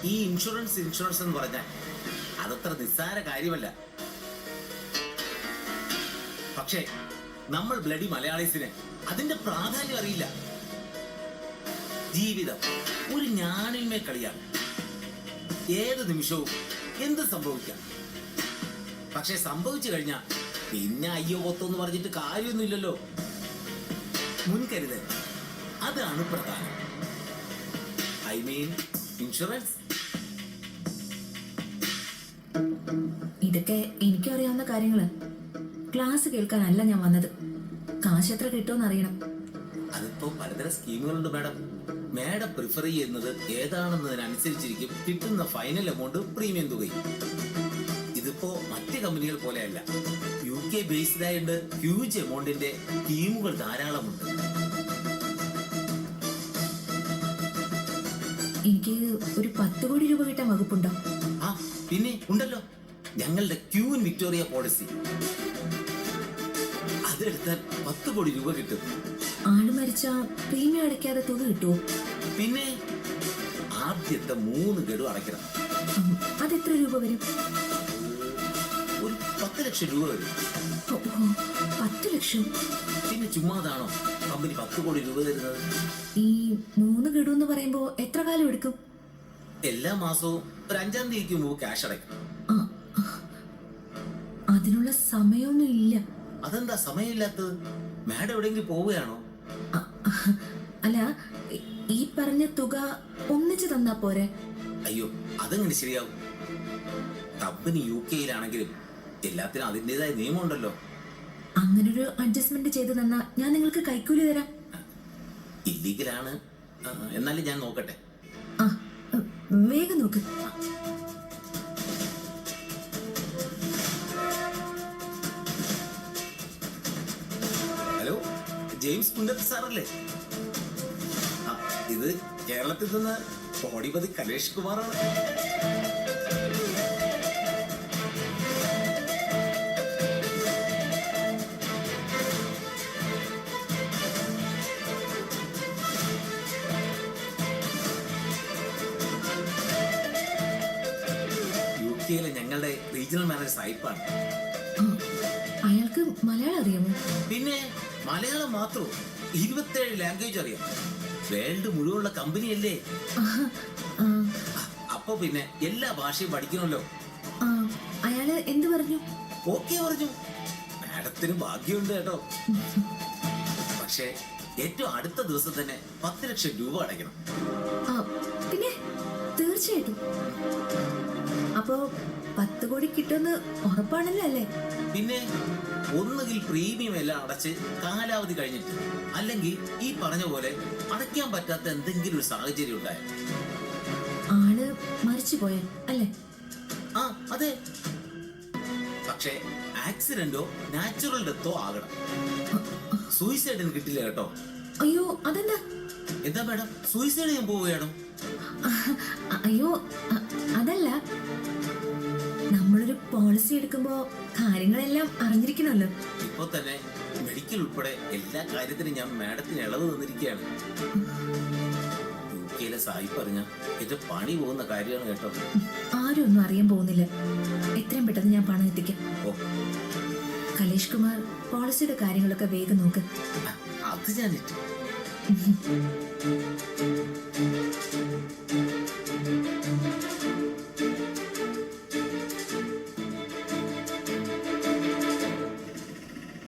ഈ ഇൻഷുറൻസ് എന്ന് പറഞ്ഞാൽ അതത്ര നിസ്സാര കാര്യമല്ല. പക്ഷേ നമ്മൾ ബ്ലഡി മലയാളീസിന് അതിന്റെ പ്രാധാന്യം അറിയില്ല. ജീവിതം ഒരു ഞാനിന്മേ കളിയാണ്. ഏത് നിമിഷവും എന്ത് സംഭവിക്കാം. പക്ഷെ സംഭവിച്ചു കഴിഞ്ഞാൽ പിന്നെ അയ്യോ പൊത്തെന്ന് പറഞ്ഞിട്ട് കാര്യമൊന്നുമില്ലല്ലോ. മുൻകരുതൽ അതാണ് പ്രധാനം. I mean insurance. ഇതൊക്കെ എനിക്കും അറിയാവുന്ന കാര്യങ്ങള്. ക്ലാസ് കേൾക്കാനല്ല ഞാൻ വന്നത്. കാശ് എത്ര കിട്ടുമെന്ന് അറിയണം. അതിപ്പോ പലതരം സ്കീമുകളുണ്ട് മാഡം. മാഡം പ്രിഫർ ചെയ്യുന്നത് ഏതാണെന്നതിനനുസരിച്ചിരിക്കും കിട്ടുന്ന ഫൈനൽ എമൗണ്ട്, പ്രീമിയം തുകയും. ഇതിപ്പോ മറ്റ് കമ്പനികൾ പോലെയല്ല. UK ബേസ്ഡ് ആയിട്ട് ഹ്യൂജ് എമൗണ്ടിന്റെ സ്കീമുകൾ ധാരാളമുണ്ട്. എനിക്ക് ഒരു 10 കോടി രൂപ കിട്ടാൻ വകുപ്പുണ്ടോ? ആ പിന്നെ ഉണ്ടല്ലോ, ഞങ്ങളുടെ ക്യൂൻ വിക്ടോറിയ പോളിസി. അതെടുത്താൽ 10 കോടി രൂപ കിട്ടും. ആള് മരിച്ച പ്രീമിയം അടയ്ക്കാതെ തുക കിട്ടുമോ? പിന്നെ ആദ്യത്തെ 3 ഗഡു അടയ്ക്കണം. അതെത്ര രൂപ വരും? ഒരു 10 ലക്ഷം രൂപ വരും. 10 ലക്ഷം? പിന്നെ ചുമ്മാതാണോ കമ്പനി 10 കോടി രൂപ തരുന്നത്? ഈ 3 ഗഡു എന്ന് പറയുമ്പോ എത്ര കാലം എടുക്കും? എല്ലാ മാസവും ഒരു 5-ാം തീയതിക്ക് മുമ്പ് ക്യാഷ് അടയ്ക്കും. അതിനുള്ള സമയമൊന്നും ഇല്ല. അതെന്താ സമയമില്ലാത്തത്? മാഡം എവിടെയെങ്കിലും പോവുകയാണോ? അല്ല, ഈ പറഞ്ഞ തുക ഒന്നിച്ച് തന്നാ പോരെ? അയ്യോ, അതെങ്ങനെ ശരിയാവും? കമ്പനി UK-യിലാണെങ്കിലും എല്ലാത്തിനും അതിൻ്റെതായ നിയമമുണ്ടല്ലോ. അങ്ങനൊരു അഡ്ജസ്റ്റ്മെന്റ് ചെയ്തു തന്നാ ഞാൻ നിങ്ങൾക്ക് കൈക്കൂലി തരാം. ഇല്ലീഗലാണ്. എന്നാലും ഞാൻ നോക്കട്ടെ. വേഗം നോക്ക്. ഹലോ, ജെയിംസ് പുന്നത്ത് സാറല്ലേ? ഇത് കേരളത്തിൽ നിന്ന് കോടിപതി കലേഷ് കുമാറാണ്. UK-യിലെ ഞങ്ങളുടെ റീജിയണൽ മാനേജർ സായിപ്പാണ്. അയാൾക്ക് മലയാളം അറിയാമോ? പിന്നെ മലയാളം മാത്രമോ, 27 ലാംഗ്വേജ് അറിയാം. വേൾഡ് മുഴുവനുള്ള കമ്പനിയല്ലേ. അപ്പൊ പിന്നെ എല്ലാ ഭാഷയും പഠിക്കണമല്ലോ. അയാള് എന്ത് പറഞ്ഞു? ഓക്കെ പറഞ്ഞു. മാഡത്തിന് ഭാഗ്യമുണ്ട് കേട്ടോ. പക്ഷേ ഏറ്റവും അടുത്ത ദിവസം തന്നെ 10 ലക്ഷം രൂപ അടയ്ക്കണം. പിന്നെ തീർച്ചയായിട്ടും. അപ്പോ 10 കോടി കിട്ടുമെന്ന് ഉറപ്പാണല്ലോ അല്ലേ? പിന്നെ ഒന്നുകിൽ പ്രീമിയം എല്ലാം അടച്ച് കാലാവധി കഴിഞ്ഞിട്ട്, അല്ലെങ്കിൽ ഈ പറഞ്ഞ പോലെ അടയ്ക്കാൻ പറ്റാത്ത എന്തെങ്കിലും ഒരു സാഹചര്യം ഉണ്ടായ ആള് മരിച്ചു പോയ അല്ലേ? ആ അതെ. പക്ഷേ ആക്സിഡന്റോ നാച്ചുറൽ ഡെത്തോ ആകണം. സൂയിസൈഡിന് കിട്ടില്ല കേട്ടോ. അയ്യോ, അതെന്താ? എന്താ മാഡം, സൂയിസൈഡ് ചെയ്യാൻ പോവുകയാണോ? അയ്യോ, അതല്ല. നമ്മളൊരു പോളിസി എടുക്കുമ്പോ കാര്യങ്ങളെല്ലാം അറിഞ്ഞിരിക്കണമല്ലോ. ഇപ്പൊ തന്നെ മെഡിക്കൽ ഉൾപ്പെടെ എല്ലാ കാര്യത്തിനും ഞാൻ മാഡത്തിന് ഇളവ് തന്നിരിക്കുകയാണ്. UK-യിലെ സായി പറഞ്ഞ എന്റെ പണി പോകുന്ന കാര്യമാണ് കേട്ടോ. ആരും ഒന്നും അറിയാൻ പോകുന്നില്ല. എത്രയും പെട്ടെന്ന് ഞാൻ പണം എത്തിക്കാം. കലേഷ് കുമാർ, പോളിസിയുടെ കാര്യങ്ങളൊക്കെ വേഗം നോക്ക്. അത് ഞാൻ